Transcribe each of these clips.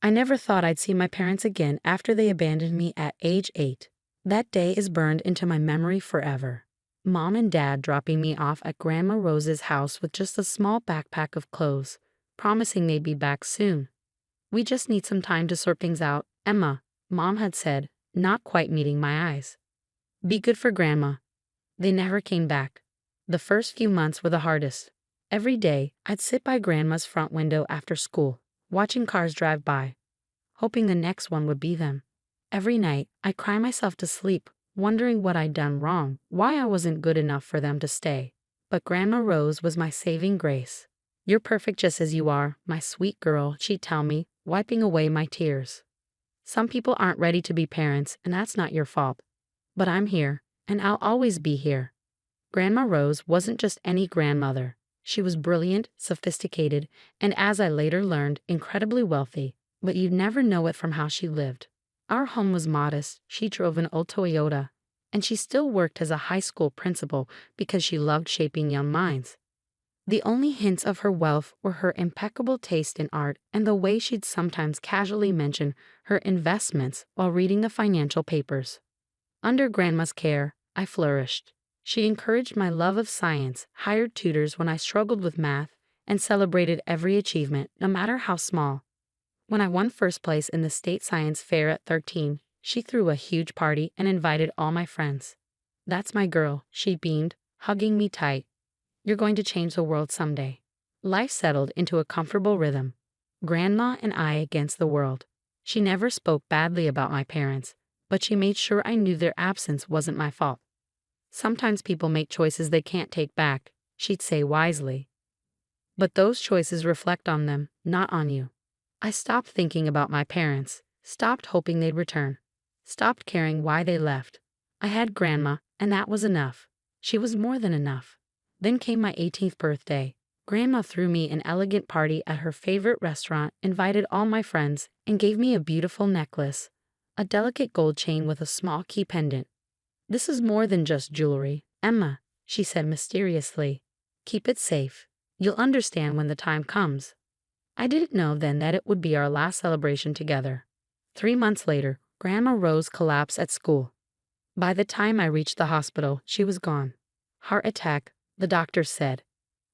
I never thought I'd see my parents again after they abandoned me at age 8. That day is burned into my memory forever. Mom and Dad dropping me off at Grandma Rose's house with just a small backpack of clothes, promising they'd be back soon. "We just need some time to sort things out, Emma," Mom had said, not quite meeting my eyes. "Be good for Grandma." They never came back. The first few months were the hardest. Every day, I'd sit by Grandma's front window after school, watching cars drive by, hoping the next one would be them. Every night, I'd cry myself to sleep, wondering what I'd done wrong, why I wasn't good enough for them to stay. But Grandma Rose was my saving grace. "You're perfect just as you are, my sweet girl," she'd tell me, wiping away my tears. "Some people aren't ready to be parents, and that's not your fault. But I'm here, and I'll always be here." Grandma Rose wasn't just any grandmother. She was brilliant, sophisticated, and as I later learned, incredibly wealthy, but you'd never know it from how she lived. Our home was modest. She drove an old Toyota, and she still worked as a high school principal because she loved shaping young minds. The only hints of her wealth were her impeccable taste in art and the way she'd sometimes casually mention her investments while reading the financial papers. Under Grandma's care, I flourished. She encouraged my love of science, hired tutors when I struggled with math, and celebrated every achievement, no matter how small. When I won first place in the state science fair at 13, she threw a huge party and invited all my friends. "That's my girl," she beamed, hugging me tight. "You're going to change the world someday." Life settled into a comfortable rhythm. Grandma and I against the world. She never spoke badly about my parents, but she made sure I knew their absence wasn't my fault. "Sometimes people make choices they can't take back," she'd say wisely. "But those choices reflect on them, not on you." I stopped thinking about my parents, stopped hoping they'd return, stopped caring why they left. I had Grandma, and that was enough. She was more than enough. Then came my 18th birthday. Grandma threw me an elegant party at her favorite restaurant, invited all my friends, and gave me a beautiful necklace, a delicate gold chain with a small key pendant. "This is more than just jewelry, Emma," she said mysteriously. "Keep it safe. You'll understand when the time comes." I didn't know then that it would be our last celebration together. 3 months later, Grandma Rose collapsed at school. By the time I reached the hospital, she was gone. Heart attack, the doctor said.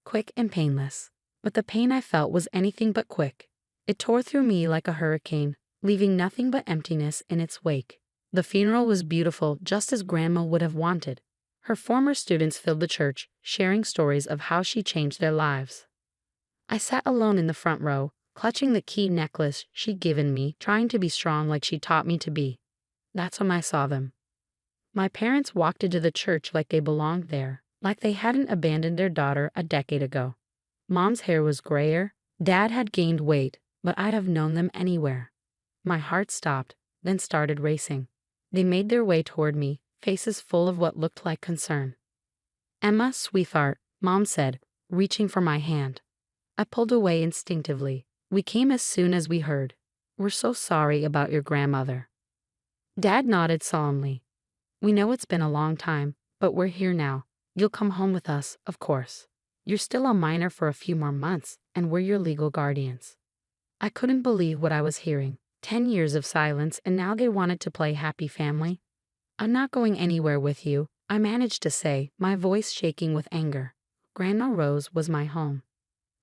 Quick and painless. But the pain I felt was anything but quick. It tore through me like a hurricane, leaving nothing but emptiness in its wake. The funeral was beautiful, just as Grandma would have wanted. Her former students filled the church, sharing stories of how she changed their lives. I sat alone in the front row, clutching the key necklace she'd given me, trying to be strong like she taught me to be. That's when I saw them. My parents walked into the church like they belonged there, like they hadn't abandoned their daughter a decade ago. Mom's hair was grayer, Dad had gained weight, but I'd have known them anywhere. My heart stopped, then started racing. They made their way toward me, faces full of what looked like concern. "Emma, sweetheart," Mom said, reaching for my hand. I pulled away instinctively. "We came as soon as we heard. We're so sorry about your grandmother." Dad nodded solemnly. "We know it's been a long time, but we're here now. You'll come home with us, of course. You're still a minor for a few more months, and we're your legal guardians." I couldn't believe what I was hearing. 10 years of silence, and now they wanted to play happy family? "I'm not going anywhere with you," I managed to say, my voice shaking with anger. Grandma Rose was my home.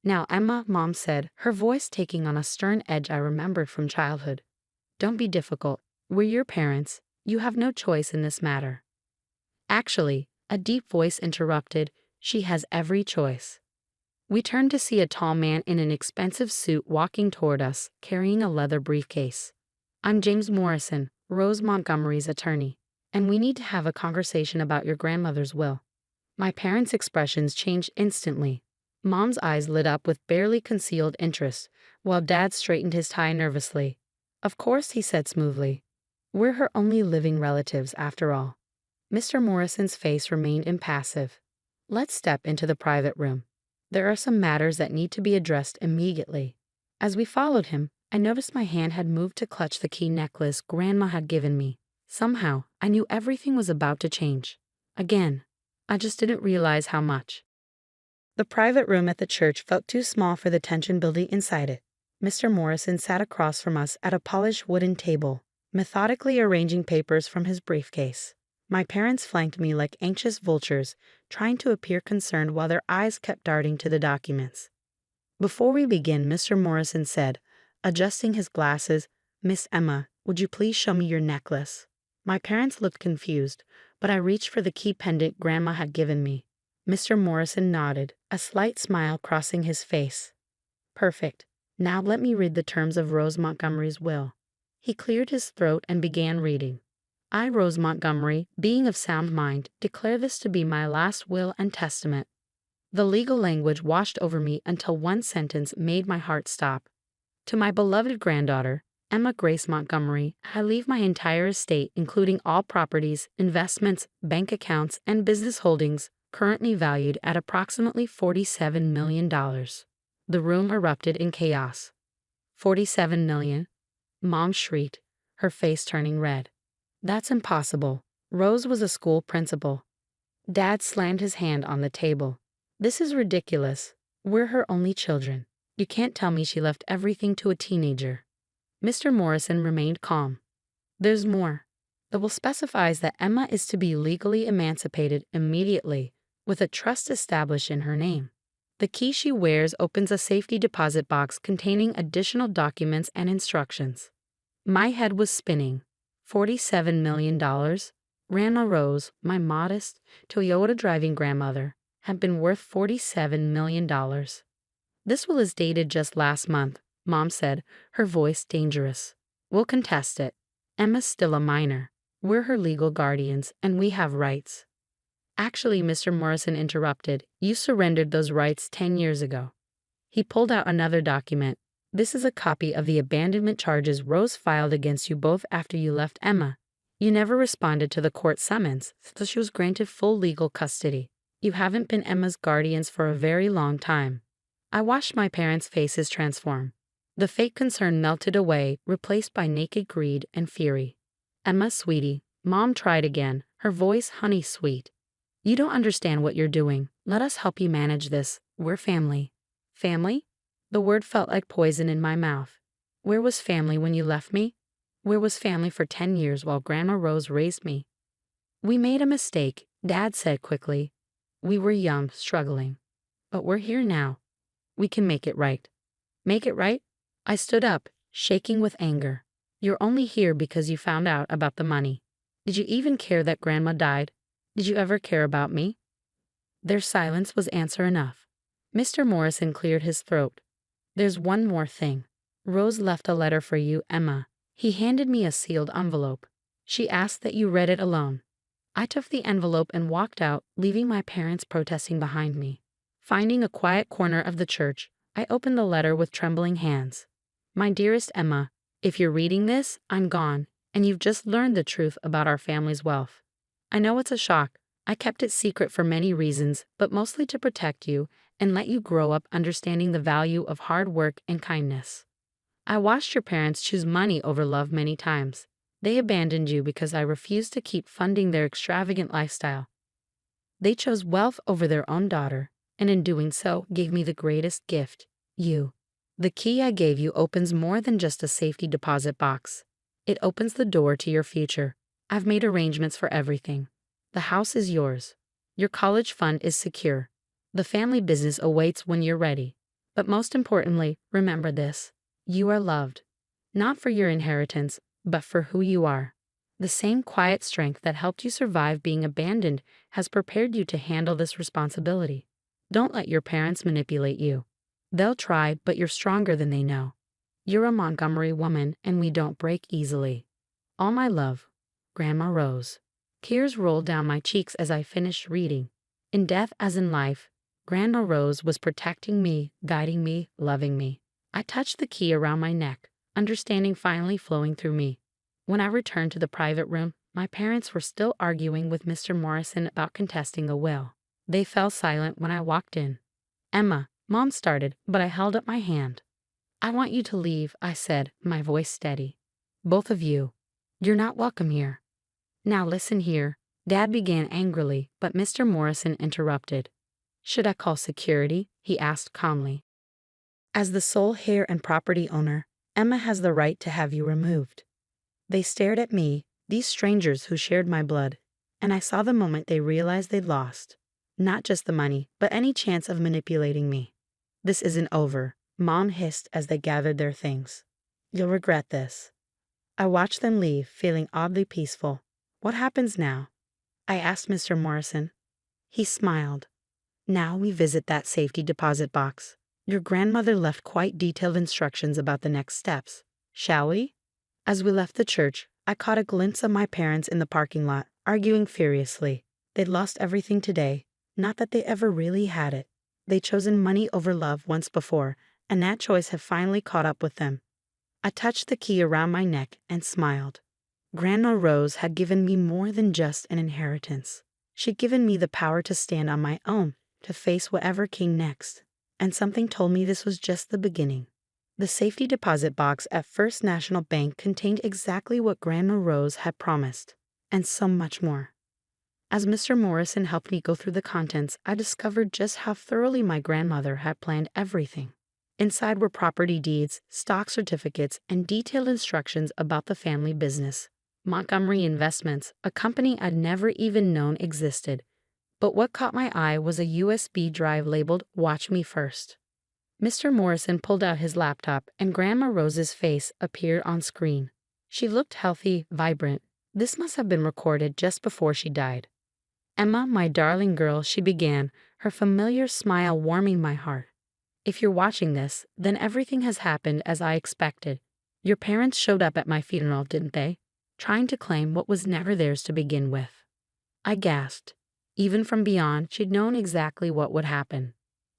"Now, Emma," Mom said, her voice taking on a stern edge I remembered from childhood. "Don't be difficult. We're your parents. You have no choice in this matter." Actually, a deep voice interrupted, "She has every choice." We turned to see a tall man in an expensive suit walking toward us, carrying a leather briefcase. "I'm James Morrison, Rose Montgomery's attorney, and we need to have a conversation about your grandmother's will." My parents' expressions changed instantly. Mom's eyes lit up with barely concealed interest, while Dad straightened his tie nervously. "Of course," he said smoothly. "We're her only living relatives, after all." Mr. Morrison's face remained impassive. "Let's step into the private room. There are some matters that need to be addressed immediately." As we followed him, I noticed my hand had moved to clutch the key necklace Grandma had given me. Somehow, I knew everything was about to change. Again. I just didn't realize how much. The private room at the church felt too small for the tension building inside it. Mr. Morrison sat across from us at a polished wooden table, methodically arranging papers from his briefcase. My parents flanked me like anxious vultures, trying to appear concerned while their eyes kept darting to the documents. Before we begin, Mr. Morrison said, adjusting his glasses, "Miss Emma, would you please show me your necklace?" My parents looked confused, but I reached for the key pendant Grandma had given me. Mr. Morrison nodded, a slight smile crossing his face. "Perfect. Now let me read the terms of Rose Montgomery's will." He cleared his throat and began reading. "I, Rose Montgomery, being of sound mind, declare this to be my last will and testament." The legal language washed over me until one sentence made my heart stop. "To my beloved granddaughter, Emma Grace Montgomery, I leave my entire estate, including all properties, investments, bank accounts, and business holdings, currently valued at approximately $47 million. The room erupted in chaos. "47 million? Mom shrieked, her face turning red. "That's impossible. Rose was a school principal." Dad slammed his hand on the table. "This is ridiculous. We're her only children. You can't tell me she left everything to a teenager." Mr. Morrison remained calm. "There's more. The will specifies that Emma is to be legally emancipated immediately, with a trust established in her name. The key she wears opens a safety deposit box containing additional documents and instructions." My head was spinning. $47 million? Rana Rose, my modest, Toyota driving grandmother, had been worth $47 million. "This will is dated just last month," Mom said, her voice dangerous. "We'll contest it. Emma's still a minor. We're her legal guardians, and we have rights." "Actually," Mr. Morrison interrupted, "you surrendered those rights 10 years ago." He pulled out another document. "This is a copy of the abandonment charges Rose filed against you both after you left Emma. You never responded to the court summons, so she was granted full legal custody. You haven't been Emma's guardians for a very long time." I watched my parents' faces transform. The fake concern melted away, replaced by naked greed and fury. "Emma, sweetie," Mom tried again, her voice honey sweet. "You don't understand what you're doing. Let us help you manage this. We're family." "Family?" The word felt like poison in my mouth. Where was family when you left me? Where was family for 10 years while Grandma Rose raised me? "We made a mistake," Dad said quickly. "We were young, struggling. But we're here now. We can make it right." "Make it right?" I stood up, shaking with anger. "You're only here because you found out about the money. Did you even care that Grandma died? Did you ever care about me?" Their silence was answer enough. Mr. Morrison cleared his throat. "There's one more thing. Rose left a letter for you, Emma." He handed me a sealed envelope. "She asked that you read it alone." I took the envelope and walked out, leaving my parents protesting behind me. Finding a quiet corner of the church, I opened the letter with trembling hands. "My dearest Emma, if you're reading this, I'm gone, and you've just learned the truth about our family's wealth. I know it's a shock. I kept it secret for many reasons, but mostly to protect you and let you grow up understanding the value of hard work and kindness. I watched your parents choose money over love many times. They abandoned you because I refused to keep funding their extravagant lifestyle. They chose wealth over their own daughter, and in doing so gave me the greatest gift, you. The key I gave you opens more than just a safety deposit box. It opens the door to your future. I've made arrangements for everything. The house is yours. Your college fund is secure. The family business awaits when you're ready. But most importantly, remember this. You are loved. Not for your inheritance, but for who you are. The same quiet strength that helped you survive being abandoned has prepared you to handle this responsibility. Don't let your parents manipulate you. They'll try, but you're stronger than they know. You're a Montgomery woman, and we don't break easily. All my love, Grandma Rose." Tears rolled down my cheeks as I finished reading. In death as in life, Grandma Rose was protecting me, guiding me, loving me. I touched the key around my neck, understanding finally flowing through me. When I returned to the private room, my parents were still arguing with Mr. Morrison about contesting a will. They fell silent when I walked in. "Emma," Mom started, but I held up my hand. "I want you to leave," I said, my voice steady. "Both of you. You're not welcome here." "Now listen here," Dad began angrily, but Mr. Morrison interrupted. "Should I call security?" he asked calmly. As the sole heir and property owner, Emma has the right to have you removed. They stared at me, these strangers who shared my blood, and I saw the moment they realized they'd lost. Not just the money, but any chance of manipulating me. This isn't over, Mom hissed as they gathered their things. You'll regret this. I watched them leave, feeling oddly peaceful. What happens now? I asked Mr. Morrison. He smiled. Now we visit that safety deposit box. Your grandmother left quite detailed instructions about the next steps. Shall we? As we left the church, I caught a glimpse of my parents in the parking lot, arguing furiously. They'd lost everything today. Not that they ever really had it. They'd chosen money over love once before, and that choice had finally caught up with them. I touched the key around my neck and smiled. Grandma Rose had given me more than just an inheritance. She'd given me the power to stand on my own, to face whatever came next. And something told me this was just the beginning. The safety deposit box at First National Bank contained exactly what Grandma Rose had promised, and so much more. As Mr. Morrison helped me go through the contents, I discovered just how thoroughly my grandmother had planned everything. Inside were property deeds, stock certificates, and detailed instructions about the family business. Montgomery Investments, a company I'd never even known existed. But what caught my eye was a USB drive labeled "Watch Me First." Mr. Morrison pulled out his laptop and Grandma Rose's face appeared on screen. She looked healthy, vibrant. This must have been recorded just before she died. Emma, my darling girl, she began, her familiar smile warming my heart. If you're watching this, then everything has happened as I expected. Your parents showed up at my funeral, didn't they? Trying to claim what was never theirs to begin with. I gasped. Even from beyond, she'd known exactly what would happen.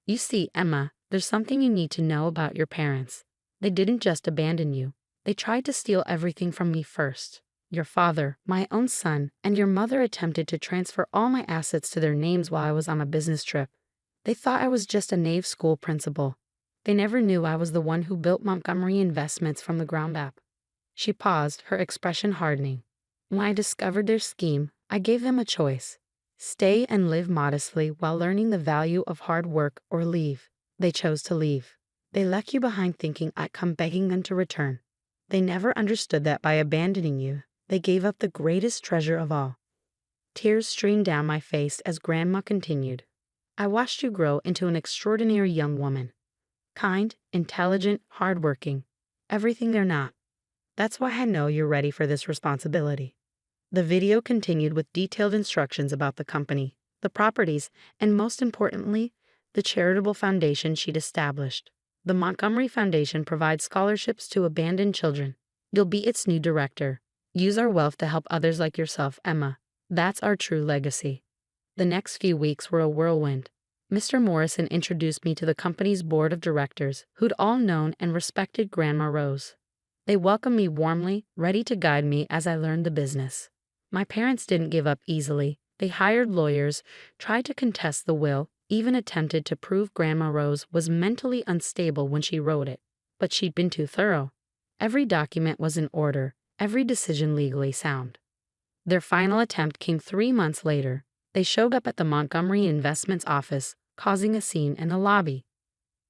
You see, Emma, there's something you need to know about your parents. They didn't just abandon you. They tried to steal everything from me first. Your father, my own son, and your mother attempted to transfer all my assets to their names while I was on a business trip. They thought I was just a naive school principal. They never knew I was the one who built Montgomery Investments from the ground up. She paused, her expression hardening. When I discovered their scheme, I gave them a choice. Stay and live modestly while learning the value of hard work, or leave. They chose to leave. They left you behind thinking I'd come begging them to return. They never understood that by abandoning you, they gave up the greatest treasure of all. Tears streamed down my face as Grandma continued. I watched you grow into an extraordinary young woman. Kind, intelligent, hardworking. Everything they're not. That's why I know you're ready for this responsibility. The video continued with detailed instructions about the company, the properties, and most importantly, the charitable foundation she'd established. The Montgomery Foundation provides scholarships to abandoned children. You'll be its new director. Use our wealth to help others like yourself, Emma. That's our true legacy. The next few weeks were a whirlwind. Mr. Morrison introduced me to the company's board of directors, who'd all known and respected Grandma Rose. They welcomed me warmly, ready to guide me as I learned the business. My parents didn't give up easily. They hired lawyers, tried to contest the will, even attempted to prove Grandma Rose was mentally unstable when she wrote it. But she'd been too thorough. Every document was in order, every decision legally sound. Their final attempt came 3 months later. They showed up at the Montgomery Investments office, causing a scene in the lobby.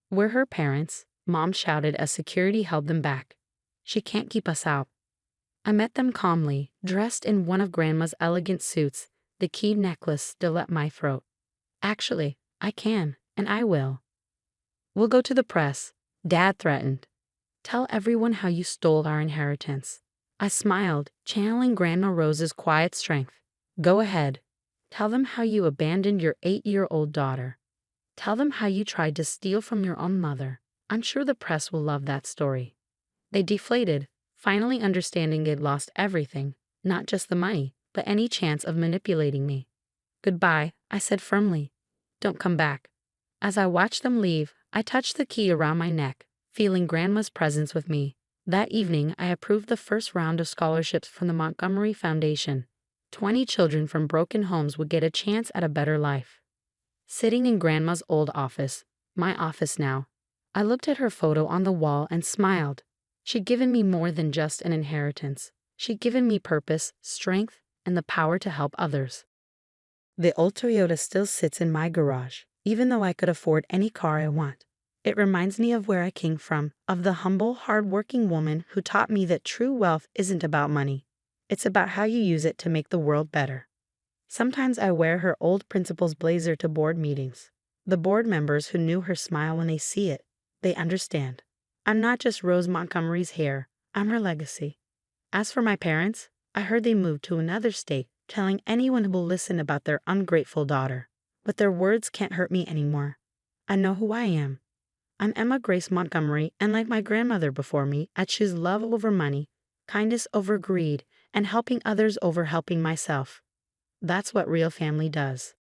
"We're her parents," Mom shouted as security held them back. "She can't keep us out." I met them calmly, dressed in one of Grandma's elegant suits, the key necklace still at my throat. "Actually, I can, and I will. We'll go to the press," Dad threatened. "Tell everyone how you stole our inheritance." I smiled, channeling Grandma Rose's quiet strength. "Go ahead. Tell them how you abandoned your 8-year-old daughter. Tell them how you tried to steal from your own mother. I'm sure the press will love that story." They deflated, finally understanding they'd lost everything, not just the money, but any chance of manipulating me. "Goodbye," I said firmly. "Don't come back." As I watched them leave, I touched the key around my neck, feeling Grandma's presence with me. That evening, I approved the first round of scholarships from the Montgomery Foundation. 20 children from broken homes would get a chance at a better life. Sitting in Grandma's old office, my office now, I looked at her photo on the wall and smiled. She'd given me more than just an inheritance. She'd given me purpose, strength, and the power to help others. The old Toyota still sits in my garage, even though I could afford any car I want. It reminds me of where I came from, of the humble, hard-working woman who taught me that true wealth isn't about money. It's about how you use it to make the world better. Sometimes I wear her old principal's blazer to board meetings. The board members who knew her smile when they see it. They understand. I'm not just Rose Montgomery's hair, I'm her legacy. As for my parents, I heard they moved to another state, telling anyone who will listen about their ungrateful daughter. But their words can't hurt me anymore. I know who I am. I'm Emma Grace Montgomery, and like my grandmother before me, I choose love over money, kindness over greed, and helping others over helping myself. That's what real family does.